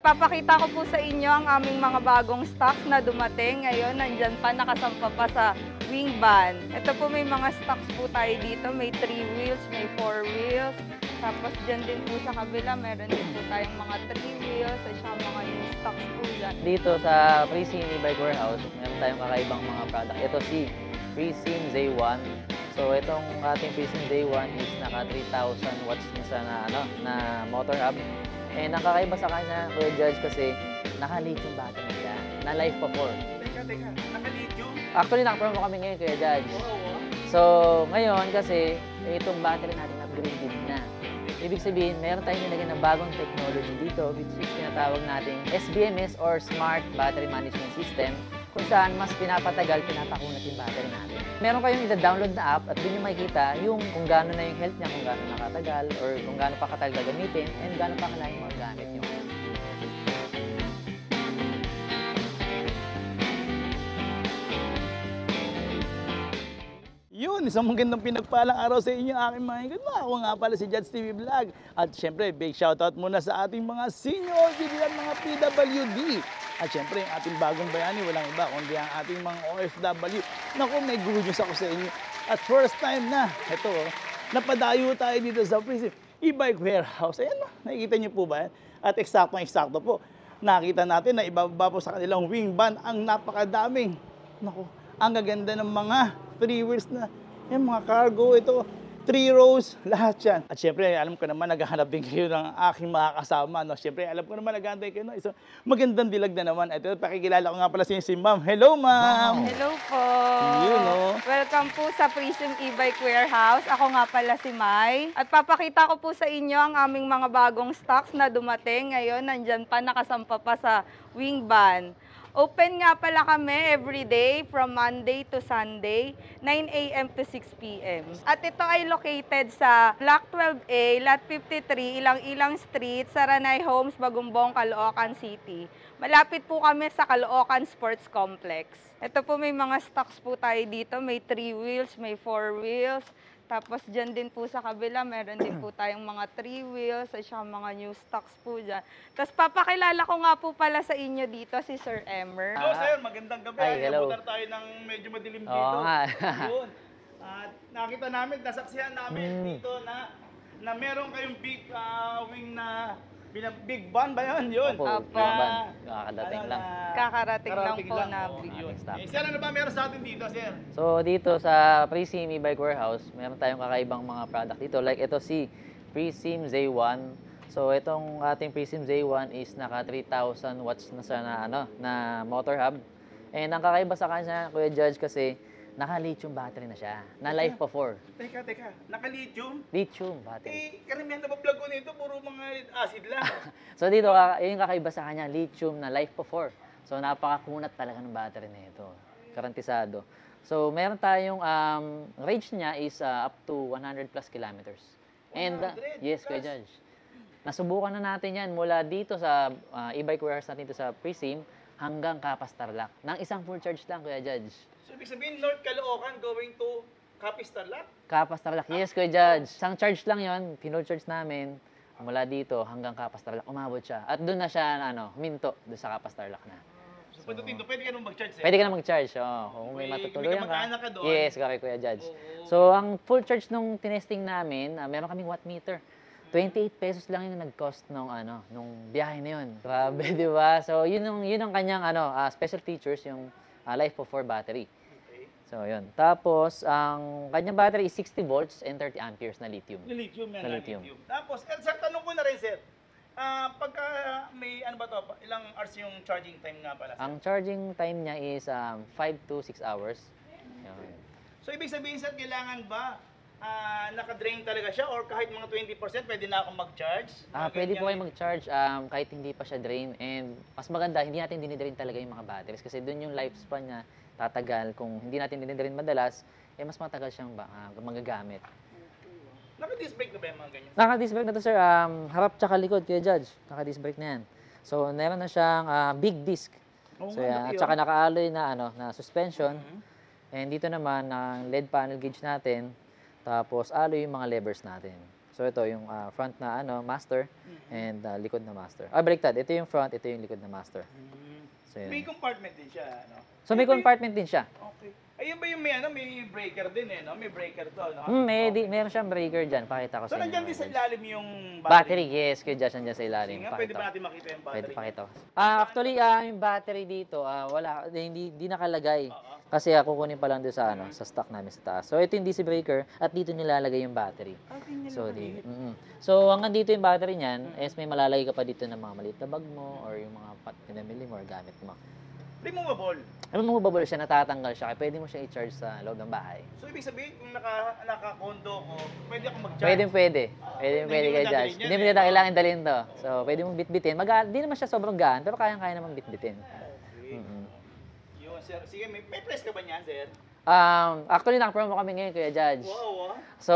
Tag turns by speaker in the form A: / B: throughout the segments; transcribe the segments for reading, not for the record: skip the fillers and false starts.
A: papakita ko po sa inyo ang aming mga bagong stocks na dumating. Ngayon, nandyan pa, nakasampa pa sa wing van. Ito po, may mga stocks po tayo dito. May 3 wheels, may 4 wheels. Tapos dyan din po sa kabila, meron din po tayong mga 3 wheels at saka mga new stocks po dyan.
B: Dito sa Presim e-bike warehouse, meron tayong kakaibang mga product. Ito si Presim Z1. So itong ating Presim Z1 is naka 3,000 watts na siya na motor hub. And ang kakaiba sa kanya, Kuya Judge, kasi naka-lithium battery siya, na life pa 4.
C: Teka, naka-lithium?
B: Actually, naka-promo kami ngayon, Kuya Judge. So, ngayon kasi, itong battery natin upgraded na. Ibig sabihin, meron tayong nilagyan ng bagong technology dito, which is tinatawag nating SBMS or Smart Battery Management System, kung saan mas pinapatagal, pinapakunat yung battery natin. Meron kayong ida-download na app at doon yung makikita yung kung gaano na yung health niya, kung gaano nakatagal, or kung gaano pa katagal gagamitin, and gaano pa kalaking magamit nyo.
C: Yun, isang magandang pinagpalang araw sa inyo aking mga hinggan. Ako nga pala si Judge TV Vlog. At syempre, big shoutout muna sa ating mga senior citizen, mga PWD. At syempre, yung ating bagong bayani, walang iba kundi ang ating mga OFW. Naku, may good news ako sa inyo. At first time na, ito, napadayo tayo dito sa Presim e-bike warehouse. Ayan, nakikita niyo po ba yan? At eksakto po, nakita natin na ibababa po sa kanilang wing van ang napakadaming. Naku, ang gaganda ng mga 3 wheels na, yung mga cargo, ito, 3 rows, lahat yan. At syempre, alam ko naman, naghahanap din kayo ng aking mga kasama. No? Syempre, alam ko naman, naghahantay kayo. No? Isang magandang dilag na naman. Ito, pakikilala ko nga pala si Ma'am. Hello, Ma'am!
A: Hello po!
C: Yun, no?
A: Welcome po sa Presim e-bike warehouse. Ako nga pala si Mai. At papakita ko po sa inyo ang aming mga bagong stocks na dumating. Ngayon, nandyan pa, nakasampa pa sa wing van. Open nga pala kami every day from Monday to Sunday, 9 a.m. to 6 p.m. At ito ay located sa Block 12A, Lot 53, Ilang-Ilang Street, Saranay Homes, Bagumbong, Caloocan City. Malapit po kami sa Caloocan Sports Complex. Ito po, may mga stocks po tayo dito. May 3 wheels, may 4 wheels. Tapos dyan din po sa kabila, meron din po tayong mga 3 wheels at saka mga new stocks po dyan. Tapos papakilala ko nga po pala sa inyo dito si Sir Emer.
C: Hello, sir. Magandang gabi.
B: Ay, hello.
C: Nabutan tayo ng medyo madilim dito.
B: Oo nga.
C: Yun. At nakita namin, nasaksihan namin dito na meron kayong big wing na big van ba yun? Yun.
B: Opo,
A: Opo.
B: big van. Kakadating lang.
A: Kakarating lang po na
C: oo,
A: big.
C: yun.
B: Stop.
C: Sir, ano ba meron sa atin dito, sir?
B: So dito sa Presim e-bike warehouse, meron tayong kakaibang mga product dito. Like ito si Presim Z1. So itong ating Presim Z1 is naka 3,000 watts na siya na motor hub. And ang kakaiba sa kanya, Kuya Judge, kasi naka-lithium battery na siya, na life pa 4.
C: Teka. Naka-lithium?
B: Lithium battery.
C: Karamihan na vlog ko nito, puro mga acid lang.
B: So dito, yung kakaiba sa kanya, lithium na life pa 4. So napakakunat talaga ng battery na ito. Garantisado. So meron tayong, range niya is up to 100 plus kilometers. And
C: 100
B: yes, Kuya
C: plus?
B: Judge. Nasubukan na natin yan mula dito sa e-bike warehouse natin dito sa Presim hanggang Capas Tarlac. Nang isang full charge lang, Kuya Judge.
C: So, ibig sabihin, North Caloocan going to Capiz Tarlac?
B: Capas Tarlac, yes, Kuya Judge. Isang charge lang yon, full charge namin mula dito hanggang Capas Tarlac. Umabot siya. At doon na siya, huminto doon sa Capas Tarlac na.
C: So, pwede ka nung mag-charge, sir?
B: Pwede ka na mag-charge, kung may
C: May
B: matutuluyan
C: kamag-anak ka doon?
B: Yes, correct, Kuya Judge.
C: Oo.
B: So, ang full charge nung tinesting namin, meron kaming watt meter. 28 pesos lang yung nag-cost nung biyahe na yun. Grabe, di ba? So, yun ang kanyang special features, yung life of 4 battery.
C: Okay.
B: So, yun. Tapos, ang kanyang battery is 60 volts and 30 amperes na lithium.
C: Na lithium yan,
B: Na
C: na
B: lithium.
C: lithium. Tapos, sir, tanong ko na rin, sir. Pagka may, ilang hours yung charging time nga pala, sir?
B: Ang charging time niya is 5 to 6 hours. Yun.
C: So, ibig sabihin, sir, kailangan ba naka-drain talaga siya or kahit mga 20% pwede na akong mag-charge? Mga
B: Pwede po
C: ganyan.
B: kayo mag-charge kahit hindi pa siya drain. And mas maganda, hindi natin dinidrain talaga yung mga batteries kasi doon yung lifespan niya tatagal. Kung hindi natin dinidrain madalas, mas matagal siyang magagamit.
C: Naka-disc brake na ba yung mga ganyan?
B: Naka-disc brake na to, sir. Harap tsaka likod, Kuya Judge. Naka-disc brake na yan. So, meron na siyang big disc.
C: Oo
B: So,
C: nga, laki
B: at saka
C: yun.
B: naka-alloy na suspension. And dito naman, ang LED panel gauge natin. Tapos, alloy yung mga levers natin. So ito yung front na master and likod na master. Baliktad. Ito yung front, ito yung likod na master. So,
C: May compartment din siya, no?
B: So may compartment din siya.
C: Okay. Ayun ba yung may breaker din no? May breaker to, no?
B: Meron siyang breaker dyan. Pakita ko
C: So
B: sa inyo.
C: nandiyan din sa ilalim yung
B: Battery, yes. Kaya dyan nandiyan sa ilalim.
C: Sige nga, pwede ba natin makita yung battery?
B: Pwede pakita ko. Actually, yung battery dito, wala, hindi nakalagay. Kasi kukunin pa lang doon sa sa stock namin sa taas. So ito yung DC breaker at dito nilalagay yung battery. So hanggang dito yung battery niyan, may malalagay ka pa dito ng mga maliit na bag mo or yung mga pinamili mo or gamit mo.
C: Removable.
B: Removable siya, natatanggal siya. Kaya pwede mo siya i-charge sa loob ng bahay.
C: So ibig sabihin kung naka-condo ko, pwede ako mag-charge.
B: Pwede
C: Hindi
B: kay
C: mo
B: Judge.
C: dadalhin yan,
B: Hindi mo na kailangan dalhin to. So pwede mong bitbitin. Hindi naman siya sobrang gaan, pero kayang-kaya naman bitbitin.
C: Okay. Yun, sir. Sige, may price ka ba niyan, sir?
B: Actually, naka-promo kami ngayon, Kuya Judge.
C: Wow,
B: So,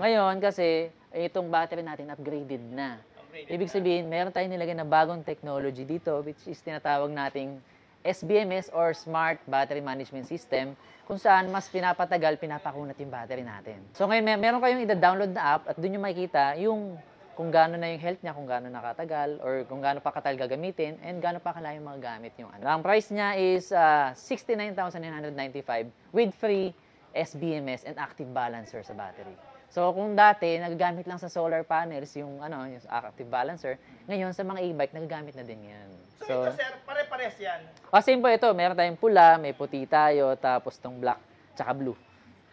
B: ngayon kasi, itong battery natin upgraded na. Ibig sabihin, meron tayong nilagay na bagong technology dito, which is tinatawag nating SBMS or Smart Battery Management System, kung saan mas pinapatagal, pinapakunat yung battery natin. So ngayon, meron kayong i-download na app at doon yung makikita yung kung gaano na yung health niya, kung gaano nakatagal, or kung gaano pa katagal gagamitin, and gaano pa kalayong magagamit yung ano. Ang price niya is 69,995 with free SBMS and active balancer sa battery. So kung dati nagagamit lang sa solar panels yung yung active balancer, ngayon sa mga e-bike nagagamit na din 'yan.
C: So ito, sir, pare-pares yan.
B: Kasi po ito, meron tayong pula, may puti tayo, tapos tong black, tsaka blue.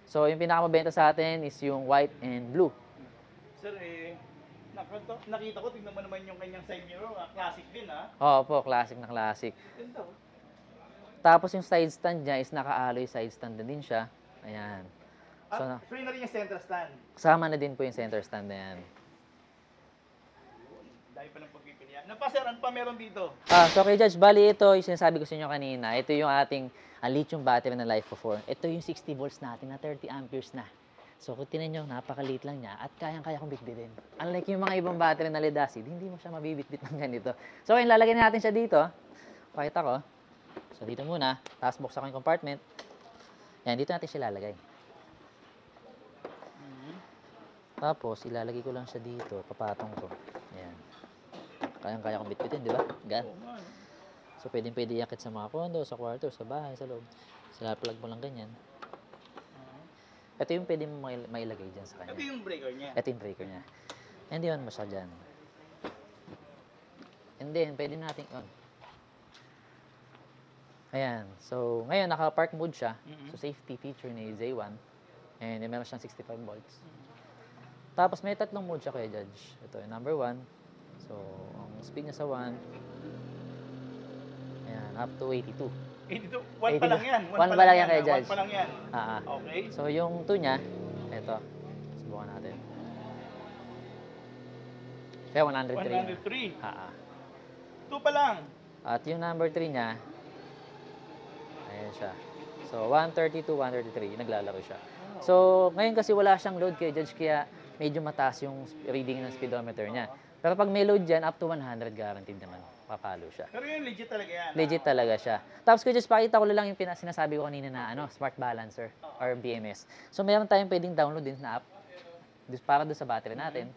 B: So yung pinakamabenta sa atin is yung white and blue.
C: Sir, nakita ko, tingnan mo naman yung kanyang side mirror, classic din, ha?
B: Oo po, classic na classic.
C: Ganda, oh.
B: Tapos yung side stand niya is naka-alloy side stand na din siya. Ayan. So,
C: Free na rin yung center stand.
B: kasama na din po yung center stand na yan.
C: Dahil pa ng pagpipilian. Sir, ano pa meron dito?
B: So kay Judge, bali ito, yung sinasabi ko sa inyo kanina, ito yung ating lithium battery na Life4. Ito yung 60 volts natin na 30 amperes na. So kung tinan nyo, napakaliit lang niya at kayang-kaya kong bitbitin. Unlike yung mga ibang battery na lead acid, hindi mo siya mabibitbit ng ganito. So ngayon, lalagyan natin siya dito. Pakita ko. So dito muna, tapos buksan ko yung compartment. Yan, dito natin siya lalagay. Tapos, ilalagay ko lang siya dito, papatong ko. Ayan. Kayang-kaya kong bitbitin, di ba? Gan. So, pwede iakit sa mga kondo, sa kwarto, sa bahay, sa loob. Sila-plug mo lang ganyan. Ito yung pwede mo mailagay dyan sa kanya.
C: Ito yung breaker niya.
B: Ito yung breaker niya. And yun mo siya dyan. And then, pwede natin on. Ayan. So, ngayon, naka-park mode siya. So, safety feature ni Z1. And meron siyang 65 volts. Tapos may tatlong mode siya kay Judge. Ito yung number 1. So, ang speed niya sa 1. Ayan, up to 82.
C: 82. 1 pa lang yan.
B: 1 pa lang yan kay Judge.
C: 1 pa lang yan. Okay.
B: So, yung 2 niya, ito. Subukan natin. Kaya 103.
C: 103. 2 pa lang.
B: At yung number 3 niya, ayan siya. So, 132, 133. Naglalaro siya. So, ngayon kasi wala siyang load kay Judge, kaya medyo mataas yung reading ng speedometer niya. Pero pag may load dyan, up to 100 guaranteed naman. Papalo siya.
C: Pero yun, legit talaga yan.
B: Legit talaga siya. Tapos ko just pakita ko lang yung sinasabi ko kanina na Smart Balancer or BMS. So meron tayong pwedeng download din na app para doon sa battery natin.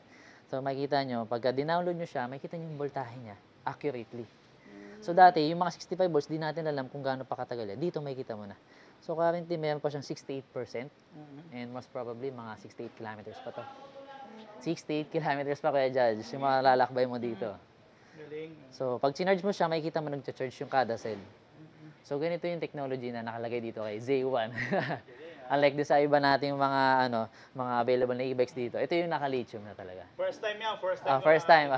B: So makikita nyo, pagka dinownload nyo siya, makikita nyo yung voltahe niya accurately. So dati, yung mga 65 volts, di natin alam kung gaano pa katagal yan. Dito makikita mo na. So currently, meron pa siyang 68%. And most probably, mga 68 kilometers pa to. 68 kilometers pa kaya Judge, yung mga lalakbay mo dito.
C: Galing.
B: So, pag sinarge mo siya, makikita mo nag-charge yung kada cell. So, ganito yung technology na nakalagay dito kay Z1. Unlike sa iba nating mga mga available na e-bikes dito, ito yung naka-lithium na talaga.
C: First time yan,
B: First time.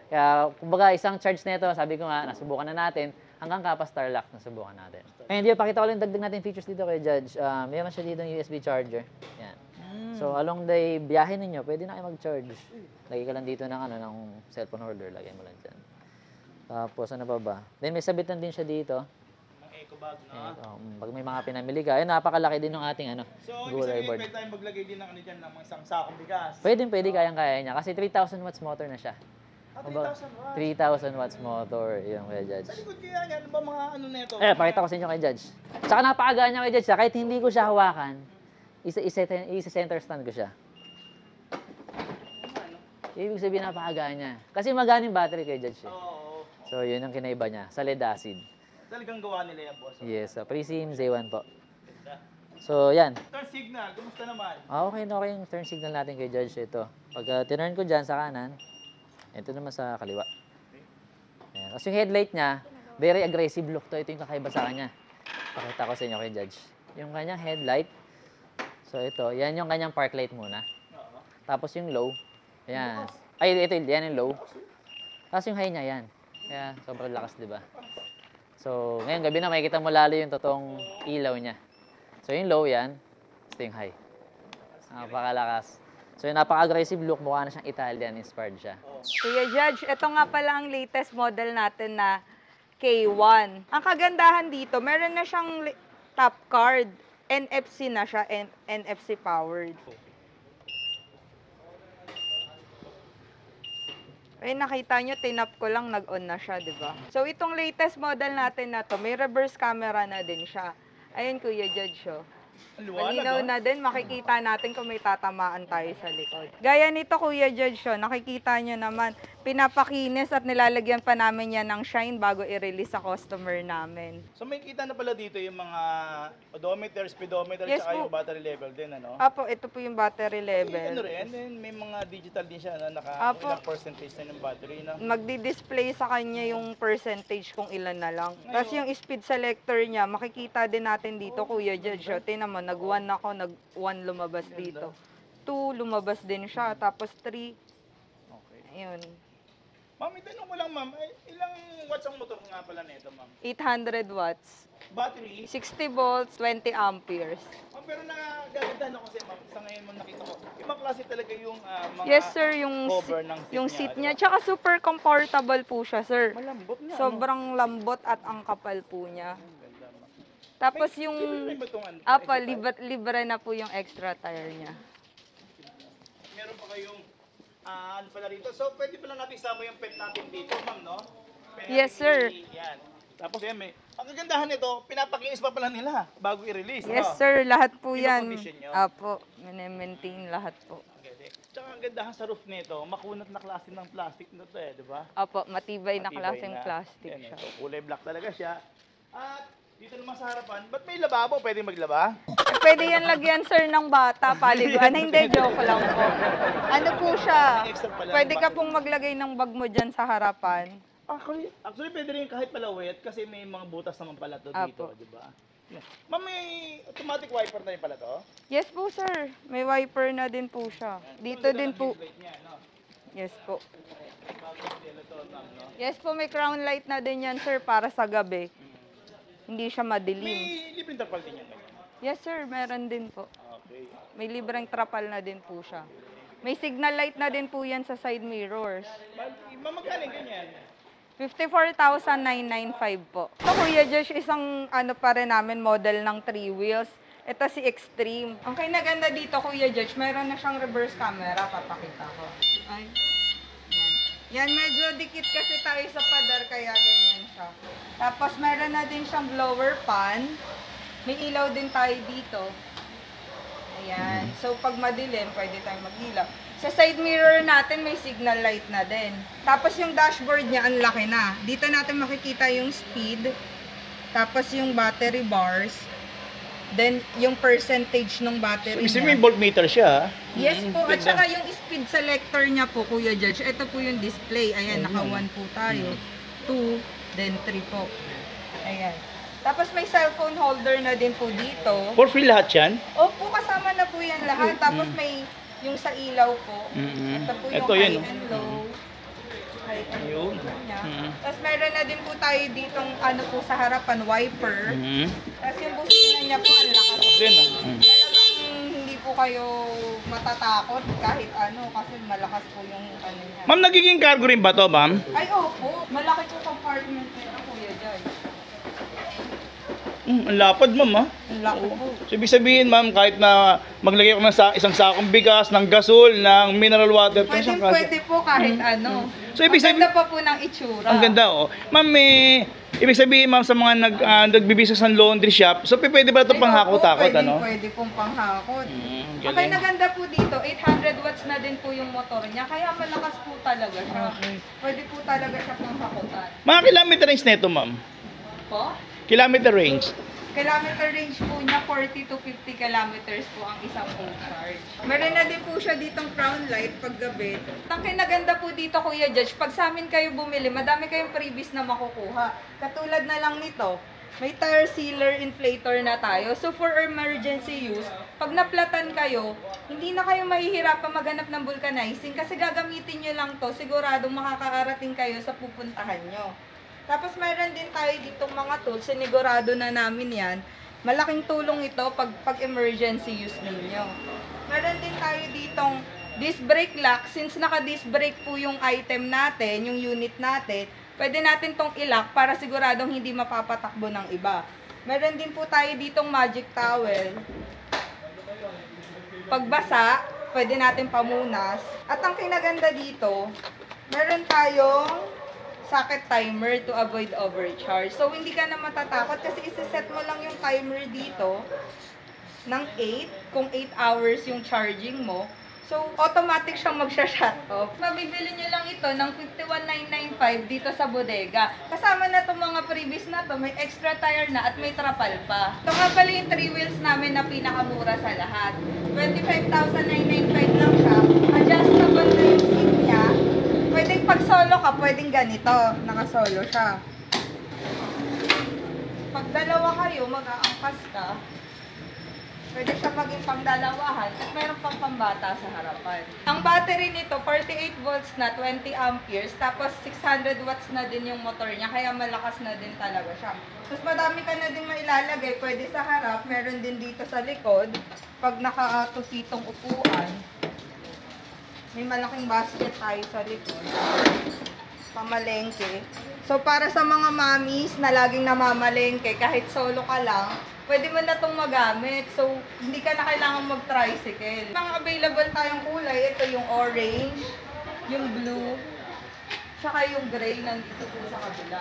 B: Kaya, kumbaga, isang charge nito, sabi ko nga, nasubukan na natin, hanggang Kappa Starlock, nasubukan natin. And yun, pakita ko lang dagdag natin features dito kay Judge. Meron siya dito yung USB charger. Yan. So, along the biyahe ninyo, pwede na kayo mag-charge. Lagay ka lang dito ng, ng cellphone holder. Lagay mo lang dyan. Tapos, ano pa ba? Then, may sabitan din siya dito.
C: Mga eco bag, no?
B: Pag may mga pinamili ka, napakalaki din ng ating,
C: So, ibig
B: gulay
C: sabihin,
B: board.
C: pwede tayong maglagay din ng dyan, ng mga isang sakong bigas.
B: Pwede, kayang-kaya niya. Kasi 3,000 watts motor na siya.
C: 3,000 watts.
B: 3,000 watts motor, yung kay Judge.
C: Sa likod kaya yan, ano ba mga neto?
B: Pakita ko sa inyo kay Judge. Tsaka napakagaan niya kay Judge. Kahit hindi ko siya hawakan, isa center stand ko siya. Ibig sabihin, napakagaan niya. Kasi magana yung battery kay Judge.
C: Oo.
B: So, yun ang kinaiba niya. Sa lead acid.
C: Talagang gawa nila yan, boss.
B: Yes, Precision Z1 po.
C: Ganda.
B: So, yan.
C: Turn signal, kumusta naman?
B: Okay na okay yung turn signal natin kay Judge. Ito. Pag tinurn ko dyan sa kanan, ito naman sa kaliwa. Ayan. Tapos yung headlight niya, very aggressive look to. Ito yung kakaiba sa kanya. Pakita ko sa inyo kay Judge. Yung kanyang headlight. So, ito. Yan yung kanyang park light muna. Tapos yung low. Ayan. Ay, ito. Yan yung low. Tapos yung high niya, yan. Kaya, sobrang lakas, di ba? So, ngayong gabi na makikita mo lalo yung totoong ilaw niya. So, yung low yan, ito yung high. Napakalakas. So, yung napaka-aggressive look, mukha na siyang Italian-inspired siya.
A: Kuya Judge, ito nga pala ang latest model natin na K1. Ang kagandahan dito, meron na siyang top card. NFC na siya, NFC powered. Ay, nakita nyo, tinap ko lang, nag-on na siya, di ba? So, itong latest model natin na to, may reverse camera na din siya. Ayan, Kuya Judge, oh. Malinaw na din, makikita natin kung may tatamaan tayo sa likod. Gaya nito, Kuya Judge, oh, nakikita nyo naman, pinapakinis at nilalagyan pa namin yan ng shine bago i-release sa customer namin.
C: So may kita na pala dito yung mga odometer, speedometer,
A: Yes,
C: tsaka
A: po.
C: yung battery level din, ano?
A: Apo, ito po yung battery
C: Ano
A: level.
C: rin, then may mga digital din siya, ano?
A: Apo.
C: Ilang percentage na yung battery, no?
A: Magdi-display sa kanya yung percentage kung ilan na lang. Tapos yung speed selector niya, makikita din natin dito, Kuya Judge. Oh, tingnan mo, nag-1 ako, nag-1 lumabas dito. 2 lumabas din siya, tapos 3.
C: Okay.
A: Ayun.
C: Ma'am, itanong ko lang, ma'am, ilang watts ang motor nga pala nito, ma'am?
A: 800 watts.
C: Battery?
A: 60 volts, 20 amperes.
C: Ma'am, pero nagagandahan ako kasi, ma'am, sa ngayon mo nakita ko, ibang klase talaga yung mga
A: Yes, sir,
C: cover ng seat
A: yung
C: niya,
A: seat
C: di
A: niya.
C: ba?
A: Tsaka super comfortable po siya, sir.
C: Malambot na,
A: Sobrang lambot at ang kapal po niya.
C: Ang ganda, ma'am.
A: Tapos
C: Libre
A: yung,
C: ba itong ano?
A: apa,
C: extra tire?
A: libre na po yung extra tire niya.
C: Meron pa kayong ano pala rito. So, pwede pala natin isama yung pet natin dito, ma'am, no? Pwede
A: Yes,
C: natin
A: sir.
C: Yan. Tapos yan, ang kagandahan nito, pinapakinis pa pala nila bago i-release.
A: Yes,
C: no?
A: sir, lahat po yan.
C: Kino-condition nyo?
A: Apo, maintain lahat po.
C: Okay. Tsaka ang gandahan sa roof nito, makunat na klase ng plastic na to di ba?
A: Apo, matibay na
C: Matibay
A: klaseng
C: na.
A: plastic
C: Yan,
A: siya.
C: So, kulay black talaga siya. At dito naman sa harapan, ba't may lababo? Pwede maglaba?
A: Pwede yan lagyan, sir, ng bata, paliguan. Hindi, joke lang po. Ano po siya?
C: May extra pala.
A: Pwede ka pong maglagay ng bag mo dyan sa harapan.
C: Actually, pwede rin kahit pala wet kasi may mga butas naman pala to dito,
A: Apo.
C: di ba? Yan. Ma'am, may automatic wiper na rin pala to?
A: Yes po, sir. May wiper na din po siya. Dito din po.
C: Headlight niya, no?
A: Yes po.
C: Bagong modelo to, ma'am, no?
A: Yes po, may crown light na din yan, sir, para sa gabi. Hindi siya madilim.
C: May libreng tapal din yan ngayon.
A: Yes, sir. Meron din po.
C: Okay.
A: May libreng trapal na din po siya. May signal light na din po yan sa side mirrors.
C: Mamagaling ganyan.
A: 54,995 po. Ito, Kuya Josh, isang ano pa rin namin, model ng 3 wheels. Ito si Extreme. Ang kinaganda dito, Kuya Josh, meron na siyang reverse camera. Papakita ko. Ay. Yan, medyo dikit kasi tayo sa pader, kaya ganyan siya. Tapos meron na din siyang blower pan. May ilaw din tayo dito. Ayan. So, pag madilim, pwede tayong mag-ilaw. Sa side mirror natin, may signal light na din. Tapos yung dashboard niya, ang laki na. Dito natin makikita yung speed. Tapos yung battery bars. Then, yung percentage ng battery
C: So,
A: niya.
C: may voltmeter siya.
A: Yes po. At
C: Ganda.
A: saka yung speed selector niya po, Kuya Judge. Ito po yung display. Ayan, naka 1 po tayo. 2, then 3 po. Ayan. Tapos may cellphone holder na din po dito.
C: For free lahat yan?
A: Opo, kasama na po yan lahat. Tapos may yung sa ilaw po. Ito po yung
C: Ito,
A: high
C: yan, oh.
A: and low. High and low
C: Yun.
A: niya.
C: Mm.
A: Tapos meron na din po tayo ditong ano po sa harapan, wiper. Tapos yung busina niya po, ang lakas.
C: Din,
A: Talagang hindi po kayo matatakot kahit ano kasi malakas po yung ano niya.
C: Ma'am, nagiging cargo rin ba to, ma'am?
A: Ay, opo. Malaki po compartment nito, Kuya Joy.
C: Ang lapad, ma'am, ha?
A: Ang laki po.
C: So, ibig sabihin, ma'am, kahit na maglagay ako ng isang sakong bigas, ng gasol, ng mineral water,
A: Pwede,
C: siyang kasya.
A: pwede po kahit ano.
C: So, ibig
A: Ang ganda
C: sabihin-
A: pa po ng itsura.
C: Ang ganda, oh. Ma'am, may Ibig sabihin, ma'am, sa mga nagbibisa sa laundry shop, so pwede ba ito
A: Ay,
C: panghakot-hakot,
A: opo,
C: ano?
A: Pwede pong panghakot. Okay,
C: Galing.
A: naganda po dito, 800 watts na din po yung motor niya, kaya malakas po talaga siya.
C: Okay.
A: Pwede po talaga siya panghakotan.
C: Mga kilometer range nito, ma'am?
A: Po?
C: Kilometer range.
A: Kilometer range po niya, 40 to 50 kilometers po ang isang full charge. Meron na din po siya ditong crown light paggabi. Ang kinaganda po dito, Kuya Judge, pag sa amin kayo bumili, madami kayong freebies na makukuha. Katulad na lang nito, may tire sealer inflator na tayo. So for emergency use, pag naplatan kayo, hindi na kayo mahihirapan maghanap ng vulcanizing kasi gagamitin nyo lang to, siguradong makakaarating kayo sa pupuntahan nyo. Tapos mayroon din tayo ditong mga tools, sinigurado na namin yan. Malaking tulong ito pag emergency use ninyo. Meron din tayo ditong disc brake lock. Since naka-disc brake po yung item natin, yung unit natin, pwede natin tong i-lock para siguradong hindi mapapatakbo ng iba. Meron din po tayo ditong magic towel. Pagbasa, pwede natin pamunas. At ang kinaganda dito, meron tayong socket timer to avoid overcharge. So, hindi ka na matatakot kasi isiset mo lang yung timer dito ng 8, kung 8 hours yung charging mo. So, automatic siyang magsha-shut off. Mabibili nyo lang ito ng 51,995 dito sa bodega. Kasama na itong mga previous na to, may extra tire na at may trapal pa. Ito nga pala yung 3 wheels namin na pinakamura sa lahat. 25,995 lang siya. Adjustable na yung seat niya. Pwedeng pag solo ka, pwedeng ganito. Naka-solo siya. Pag dalawa kayo, mag-aangkas ka, pwede siya maging pangdalawahan at mayroon pang pambata sa harapan. Ang battery nito, 48 volts na, 20 amperes, tapos 600 watts na din yung motor niya, kaya malakas na din talaga siya. Tapos madami ka na din mailalagay, pwede sa harap, meron din dito sa likod, pag nakatusitong upuan. May malaking basket tayo sa likod. Pamalengke. So, para sa mga mommies na laging namamalengke, kahit solo ka lang, pwede mo na itong magamit. So, hindi ka na kailangan mag-tricycle. Mga available tayong kulay. Ito yung orange, yung blue, tsaka yung gray nandito po sa kabila.